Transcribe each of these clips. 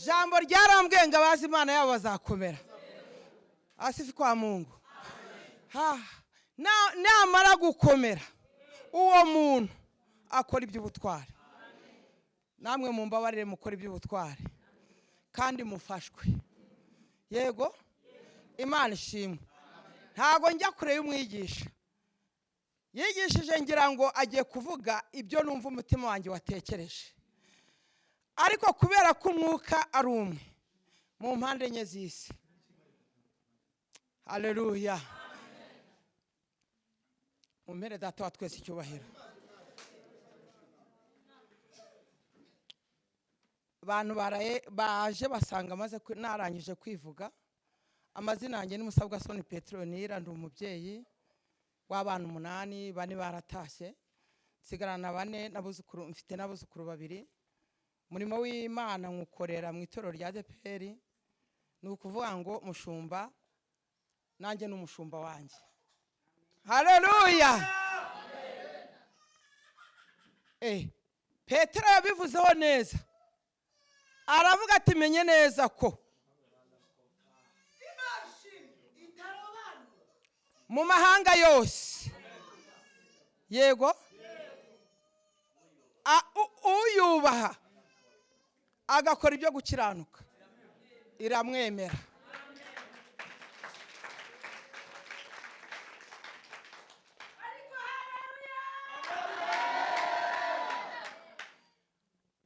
jambo ryarambwiye ngo abazi Imana yabo bazakomera. Asifi kwa Mungu. Namara gukomera uwo muntu akora iby'ubutwari. Namwe mumbabarire mukora iby'ubutwari kandi mufashwe. Yego Imana ishimwe. Ntago njya kure y'umwigisha. Yigishije ngira ngo agiye kuvuga ibyo numva umutima wanjye watekereje. Ariko kubera ko umwuka ari umwe mu mpande enye z'isi. Haleluya. Mumpere data wa twese icyubahiro. Abantu baje basanga maze narangije kwivuga. Amazina yanjye ni Musabwasoni Petronira, ndi umubyeyi w'abana 8, 4 baratashye, nsigarana 4 n'abuzukuru, mfite n'abuzukuru 2. Murimo w'Imana nkukorera mu itorero rya ADEPR, ni ukuvuga ngo mushumba nanjye n'umushumba wanjye. Haleluya. Petero yabivuzeho neza, aravuga ati menye neza ko mu mahanga yose, yego, uyubaha agakora ibyo gukiranuka iramwemera.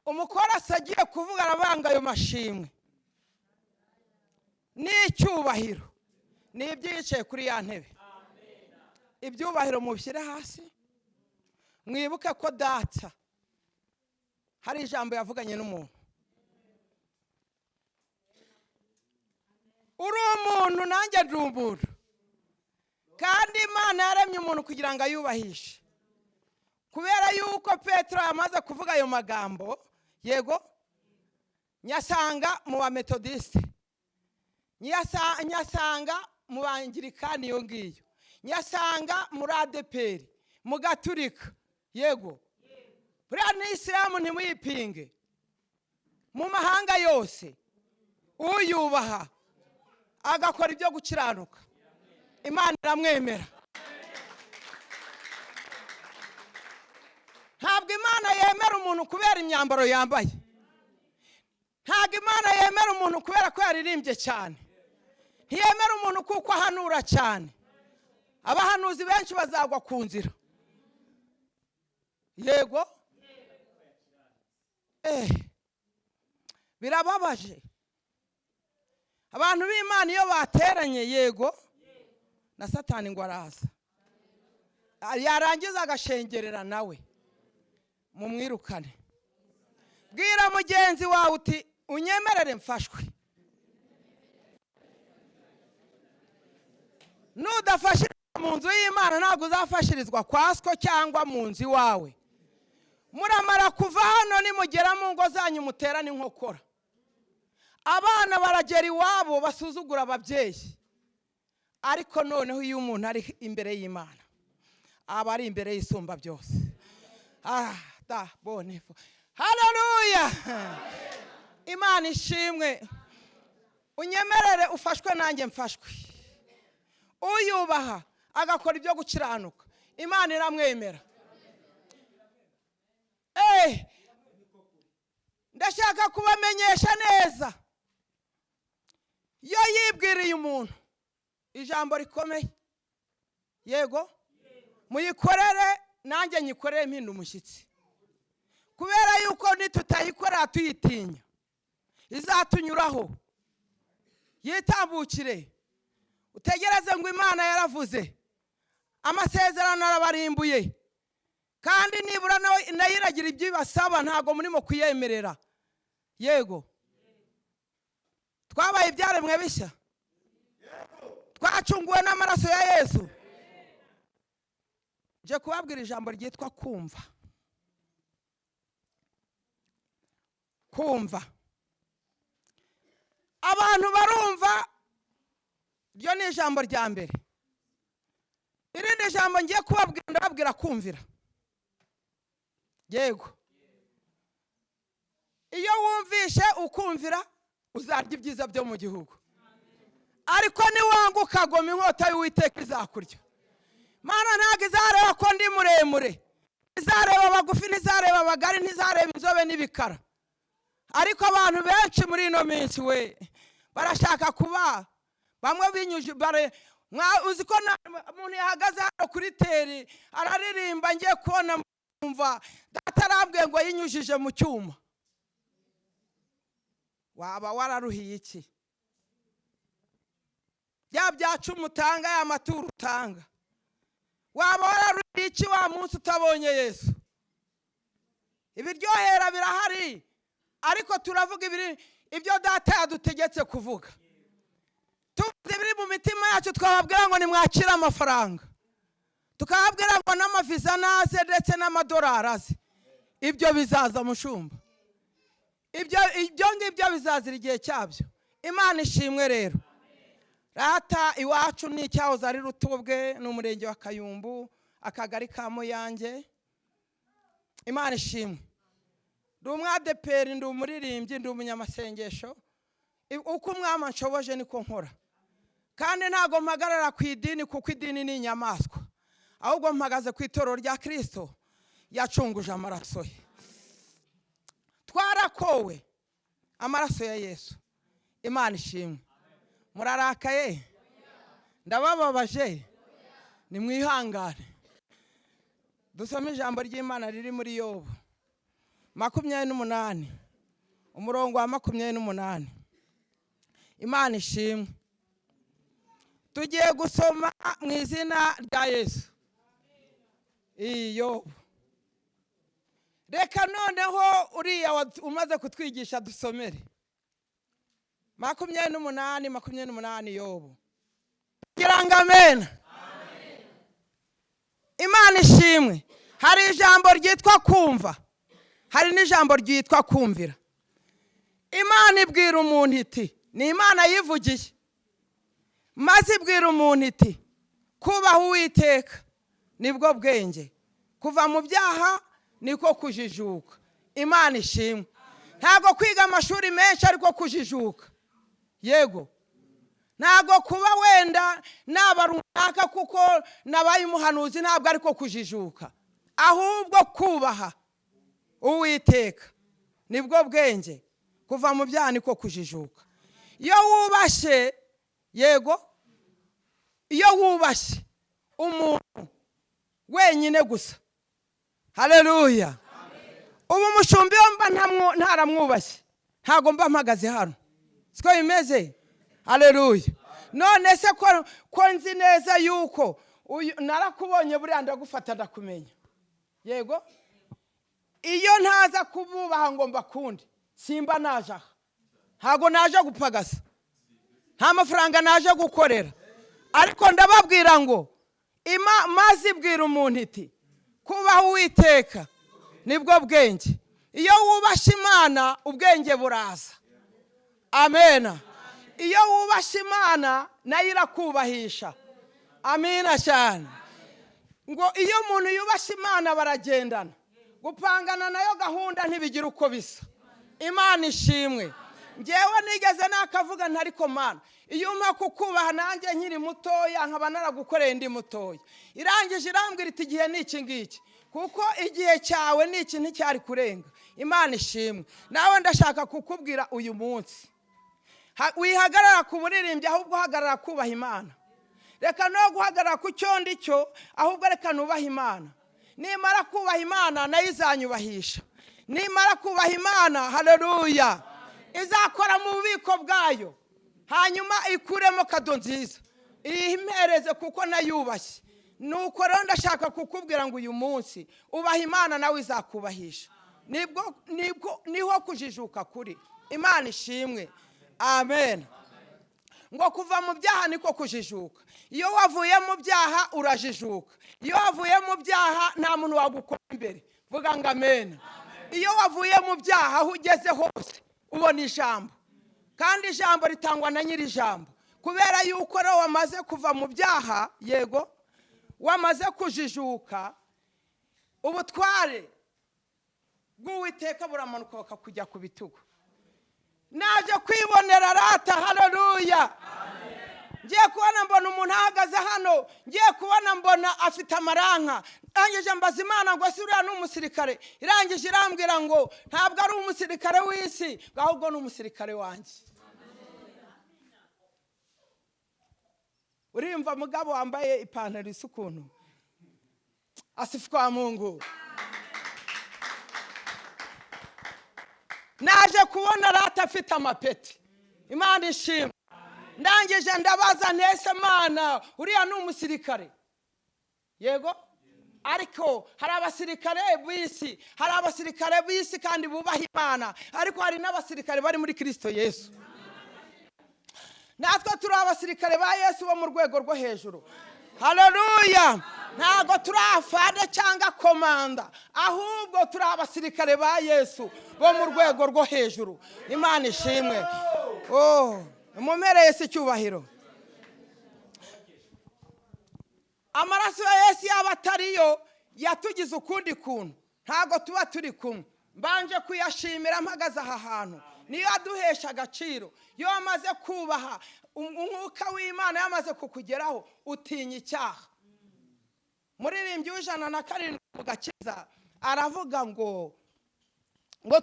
Umukorasi agiye kuvuga arabanga ayo mashimwe n'icyubahiro n'ibyicaye kuri ya ntebe. Ibyubahiro mubishyire hasi, mwibuke ko data hari ijambo yavuganye n'umuntu. Uri umuntu nanjye ndi umuntu, kandi Imana yaremye umuntu kugira ngo ayubahishe. Kubera yuko Petero yamaze kuvuga ayo magambo, yego, nyasanga mu ba Methodiste, nyasanga mu Bangirikani iyo ngiyo, nyasanga muri ADEPR, mu Gaturika, yego, buriya n'Isilamu ntimuyipinge. Mu mahanga yose uyubaha agakora ibyo gukiranuka Imana iramwemera. Ntabwo Imana yemera umuntu kubera imyambaro yambaye. Ntabwo Imana yemera umuntu kubera ko yaririmbye cyane. Ntiyemera umuntu kuko ahanura cyane. Abahanuzi benshi bazagwa ku nzira. Yego. Birababaje. Abantu b'Imana iyo bateranye, yego, na Satani ngo araza. Yarangiza agashengerera nawe. Mumwirukane. Bwira mugenzi wawe uti unyemerere mfashwe. Nudafashirizwa mu nzu y'Imana ntabwo uzafashirizwa kwasko cyangwa mu nzu iwawe. Muramara kuva hano nimugera mu ngo zanyu muterane inkokora. Abana baragera iwabo basuzugura ababyeyi. Ariko noneho iyo umuntu ari imbere y'Imana aba ari imbere y'Isumba byose. Bonefo. Haleluya. Imana ishimwe. Unyemerere ufashwe nanjye mfashwe. Uyubaha agakora ibyo gukiranuka Imana iramwemera. Ndashaka kubamenyesha neza, iyo yibwiriye umuntu ijambo rikomeye, yego, muyikorere nanjye nyikorere mpinda umushyitsi. Kubera yuko nitutayikorera tuyitinya izatunyuraho yitambukire. Utegereze ngo Imana yaravuze, amasezerano arabarimbuye, kandi nibura nayo iragira ibyo ibasaba, ntago murimo kuyemerera. Yego, twabaye ibyaremwe bishya, twacunguwe n'amaraso ya Yesu. Je kubabwira ijambo ryitwa kumva. Kumva. Abantu barumva, ryo ni ijambo rya mbere. Irindi jambo ngiye kubabwira ndababwira kumvira. Yego. Iyo wumvishe ukumvira uzarya ibyiza byo mu gihugu. Ariko niwanga ukagoma inkota y'Uwiteka izakurya. Mana ntabwo izareba ko ndi muremure, izareba abagufi, ntizareba abagari, ntizareba inzobe n'ibikara. Ariko abantu benshi muri ino minsi we barashaka kuba bamwe binyuje uzi ko umuntu yahagaze hano kuri teri araririmba, ngiye kubona mva data arambwiye ngo yinyujije mu cyuma. Waba wararuhiye iki? Bya byacu mutanga, ya maturo utanga, waba wararuhiye iki wa munsi utabonye Yesu? Ibiryohera birahari, ariko turavuga ibyo data yadutegetse kuvuga. Tuvuze biri mu mitima yacu, twababwira ngo nimwakira amafaranga, tukababwira ngo n'amaviza naze ndetse n'amadolari aze. Ibyo bizaza mushumba, ibyo ngibyo bizazira igihe cyabyo. Imana ishimwe rero. Rata iwacu ni icyahoze ari Rutobwe, ni umurenge wa Kayumbu, akagari ka Muyange. Imana ishimwe. Ndi umwadeperi, ndi umuririmbyi, ndi umunyamasengesho. Uko umwami anshoboje niko nkora, kandi ntago mpagarara ku idini, kuko idini ni inyamaswa, ahubwo mpagaze ku itorero rya Kristo yacunguje amaraso ye. Twarakowe amaraso ya Yesu. Imana ishimwe. Murarakaye? Ndabababaje? Nimwihangane. Dusome ijambo ry'Imana riri muri Yobu 28 umurongo wa 28. Imana ishimwe. Tugiye gusoma mu izina rya Yesu. Yobu. Reka noneho uriya umaze kutwigisha dusomere 28 Yobu. Kugira ngo amen. Imana ishimwe. Hari ijambo ryitwa kumva, hari n'ijambo ryitwa kumvira. Imana ibwira umuntu iti, ni Imana yivugiye, maze ibwira umuntu iti kubaha Uwiteka nibwo bwenge, kuva mu byaha niko kujijuka. Imana ishimwe. Ntago kwiga amashuri menshi ariko kujijuka. Yego. Ntago kuba wenda naba runaka kuko nabaye umuhanuzi ntabwo ariko kujijuka, ahubwo kubaha Uwiteka nibwo bwenge, kuva mu byaha niko kujijuka. Iyo wubashye, yego, iyo wubashye umuntu wenyine gusa, haleluya, ubu mushumbi mba ntaramwubashye ntago mba mpagaze hano. Siko bimeze? Haleluya. None se ko nzi neza yuko narakubonye buriya ndagufata ndakumenya. Yego. Iyo ntaza kububaha ngo mbakunde, simba naje aha. Ntago naje gupagasa, nta mafaranga naje gukorera. Ariko ndababwira ngo maze ibwira umuntu iti kubaha Uwiteka nibwo bwenge. Iyo wubashye Imana ubwenge buraza. Amena. Iyo wubashye Imana nayo irakubahisha. Amina cyane. Ngo iyo umuntu yubashye Imana baragendana, gupangana nayo gahunda ntibigira uko bisa. Imana ishimwe. Ngewe nigeze nakavuga ntariko Mana, iyo umpa kukubaha nanjye nkiri mutoya nkaba naragukoreye ndi mutoya, irangije irambwira iti igihe ni iki ngiki, kuko igihe cyawe ni iki nticyari kurenga. Imana ishimwe. Nawe ndashaka kukubwira uyu munsi, wihagarara ku buririmbyi ahubwo hagarara kubaha Imana. Reka no guhagarara ku cyo ndicyo, ahubwo reka nubaha Imana. Nimara kubaha Imana nayo izanyubahisha. Nimara kubaha Imana, haleluya, izakora mu bubiko bwayo, hanyuma ikuremo kado nziza ihimpereze kuko nayubashye. Nuko rero ndashaka kukubwira ngo uyu munsi ubaha Imana nawe izakubahisha. Niho kujijuka kuri. Imana ishimwe. Amen. Ngo kuva mu byaha niko kujijuka. Iyo wavuye mu byaha urajijuka. Iyo wavuye mu byaha nta muntu wagukora imbere. Vuga ngo amen. Iyo wavuye mu byaha aho ugeze hose ubona ijambo, kandi ijambo ritangwa na nyiri ijambo. Kubera yuko rero wamaze kuva mu byaha, yego, wamaze kujijuka, ubutware bw'Uwiteka buramanuka bakakujya ku bitugu. Naje kwibona mbonera rata. Haleluya. Ngiye kubona mbona umuntu ahagaze hano, ngiye kubona mbona afite amaranka. Irangije mbaza Imana ngo ese uriya ni umusirikare? Irangije irambwira ngo ntabwo ari umusirikare w'isi, ahubwo ni umusirikare wanjye. Urimva mugabo wambaye ipantaro isa ukuntu? Asifiwe Mungu. Naje kubona rata afite amapeti. Imana ishimwe. Ndangije ndabaza ntese Mana uriya ni umusirikare? Yego. Ariko hari abasirikare b'isi, hari abasirikare b'isi kandi bubaha Imana, ariko hari n'abasirikare bari muri Kristo Yesu. Natwe turi abasirikare ba Yesu bo mu rwego rwo hejuru. Haleluya. Ntago turi afande cyangwa komanda, ahubwo turi abasirikare ba Yesu bo mu rwego rwo hejuru. Imana ishimwe. Mumereye se cyubahiro. Amaraso ya Yesu yabatariyo yatugize ukundi kuntu, ntago tuba turi kumwe. Mbanje kuyashimira mpagaze aha hantu, niyo aduhesha agaciro. Yo amaze kubaha umwuka w'Imana, yamaze kukugeraho utinya icyaha. Muririmbyi w'107 mu Gakiza aravuga ngo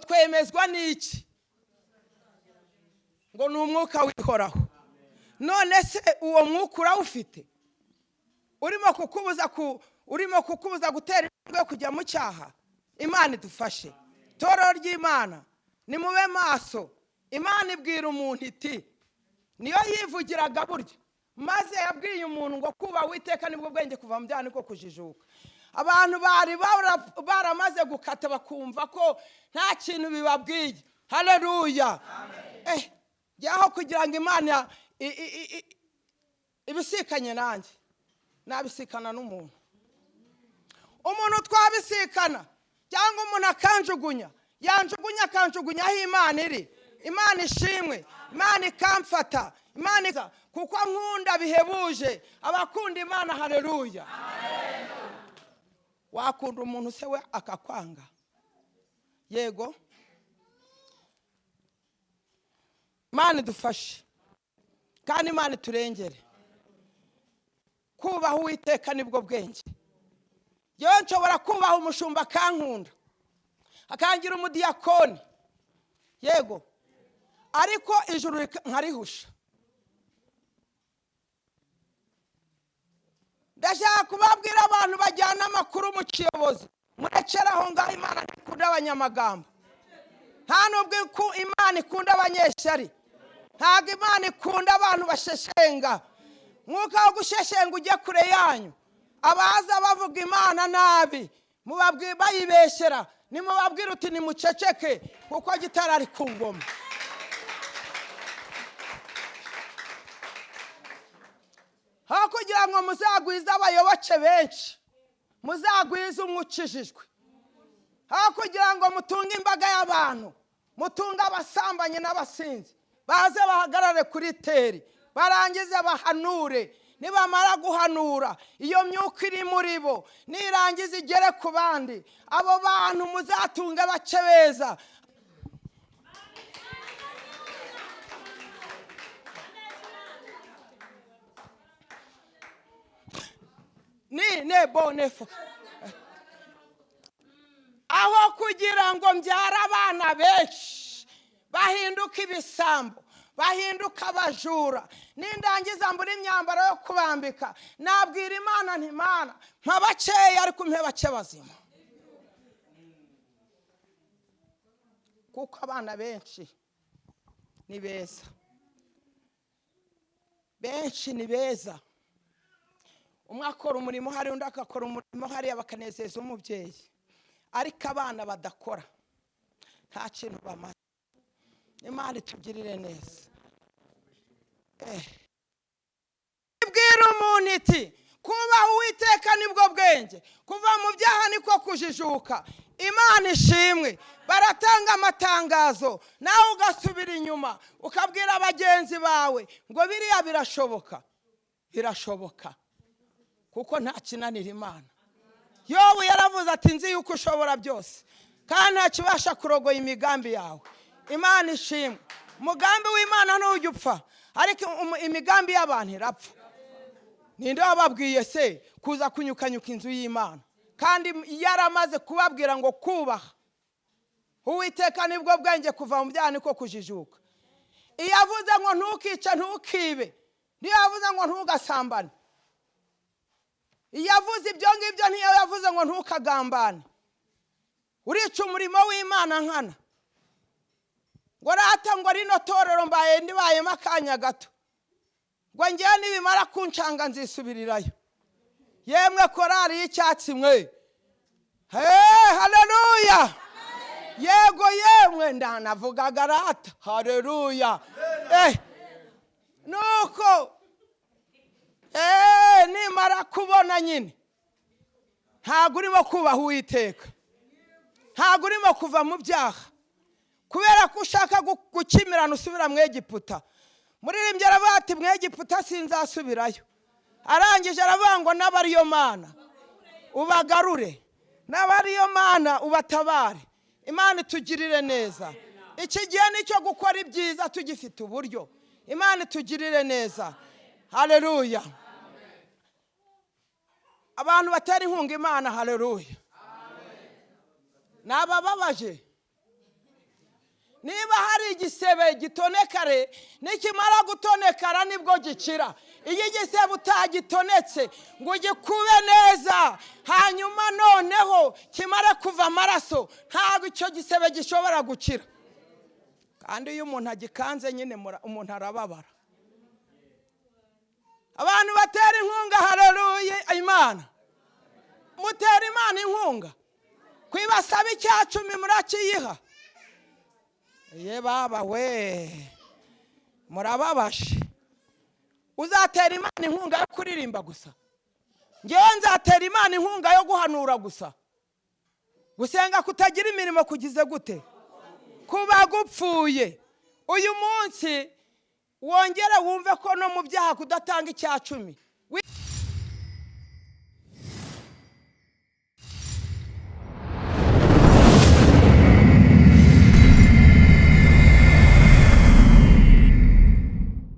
twemezwa n'iki? Ngo ni umwuka wihoraho. None se uwo mwuka urawufite? Urimo kukubuza gutera intambwe kujya mu cyaha? Imana idufashe. Torero ry'Imana ni mube maso. Imana ibwira umuntu iti, niyo yivugiraga burya, maze yabwiye umuntu ngo kuba Uwiteka nibwo bwenge kuva mu byaha niko kujijuka. Abantu bari baramaze gukata bakumva ko nta kintu bibabwiye. Haleluya. Jyaho kugira ngo Imana ibisikanye nanjye, nabisikana n'umuntu. Umuntu twabisikana cyangwa umuntu akanjugunya, yanjugunya akanjugunya aho Imana iri. Imana ishimwe. Imana ikamfata. Imana iza kuko nkunda bihebuje abakunda Imana. Haleluya. Wakunda umuntu se we akakwanga? Yego. Imana idufashe kandi Imana iturengere. Kubaha Uwiteka nibwo bwenge. Yewe nshobora kubaha umushumba akankunda, akangira umudiyakoni, yego, ariko ijuru nkarihusha. Ndashaka kubabwira abantu bajyana amakuru mu kiyobozi, murekera aho ngaho. Imana ikunda abanyamagambo, nta nubwo Imana ikunda abanyeshyari. Ntabwo Imana ikunda abantu basheshenga. Mwuka wo gusheshenga ujye kure yanyu. Abaza bavuga Imana nabi mubabwira bayibeshyera, nimubabwira uti nimuceceke kuko gitara ari ku ngoma. Ha kugira ngo muzagwiza abayoboke benshi, muzagwiza umukijijwe. Ha kugira ngo mutunge imbaga y'abantu, mutunge abasambanye n'abasinzi, baze bahagarare kuri teri, barangize bahanure. Nibamara guhanura, iyo myuka iri muri bo nirangiza igere ku bandi, abo bantu muzatunge bake beza. Ni bonefo. Aho kugira ngo mbyara abana benshi bahinduka ibisambo, bahinduka abajura, nindangiza mbura imyambaro yo kubambika, nabwira Imana nti Mana mpa bakeya ariko mpe bake bazima. Kuko abana benshi ni beza, benshi ni beza. Umwe akora umurimo hari, undi akakora umurimo hariya bakanezeza umubyeyi, ariko abana badakora nta kintu bamaze. Imana itugirire neza. Ibwira umuntu iti kubaha Uwiteka nibwo bwenge, kuva mu byaha niko kujijuka. Imana ishimwe. Baratanga amatangazo, nawe ugasubira inyuma ukabwira bagenzi bawe ngo biriya birashoboka. Birashoboka kuko nta kinanira Imana. Yobu yaravuze ati nzi yuko ushobora byose kandi nta kibasha kurogoya imigambi yawe. Imana ishimwe. umugambi w'Imana ntujya upfa, ariko imigambi y'abantu irapfa. Ninde wababwiye se kuza kunyukanyuka inzu y'Imana? Kandi yaramaze kubabwira ngo kubaha Uwiteka nibwo bwenge kuva mu byaha niko kujijuka. Iyo avuze ngo ntukice ntukibe, niyo yavuze ngo ntugasambane. Iyo avuze ibyo ngibyo niyo yavuze ngo ntukagambane. Urica umurimo w'Imana nkana. Ngo rata ngo rino torero mbaye ndibayemo akanya gato, ngo ngewe nibimara kuncanga nzisubirirayo. Yemwe korari y'icyatsi mwe, haleluya. Yego yemwe ndanavugaga rata, haleluya. Nuko nimara kubona nyine ntabwo urimo kubaha Uwiteka, ntabwo urimo kuva mu byaha, kubera ko ushaka gukimirana usubira mu Egiputa. Muririmbyi aravuga ati mu Egiputa sinzasubirayo. Arangije aravuga ngo n'abariyo Mana ubagarure, n'abariyo Mana ubatabare. Imana itugirire neza. Iki gihe nicyo gukora ibyiza tugifite uburyo. Imana itugirire neza. Haleluya. Abantu batera inkunga Imana, haleluya. Nabababaje. Niba hari igisebe gitonekare, nikimara gutonekara nibwo gikira. Iyo igisebe utagitonetse ngo gikube neza, hanyuma noneho kimara kuva amaraso, ntabwo icyo gisebe gishobora gukira. Kandi iyo umuntu agikanze nyine umuntu arababara. Abantu batera inkunga, haleluya, Imana. Mutera Imana inkunga. Kwibasaba icya 10 murakiyiha. Ye baba we, murababashe. Uzatera Imana inkunga yo kuririmba gusa? Ngewe nzatera Imana inkunga yo guhanura gusa? Gusenga kutagira imirimo kugize gute? Kuba gupfuye. Uyu munsi wongere wumve ko no mu byaha kudatanga icya 10.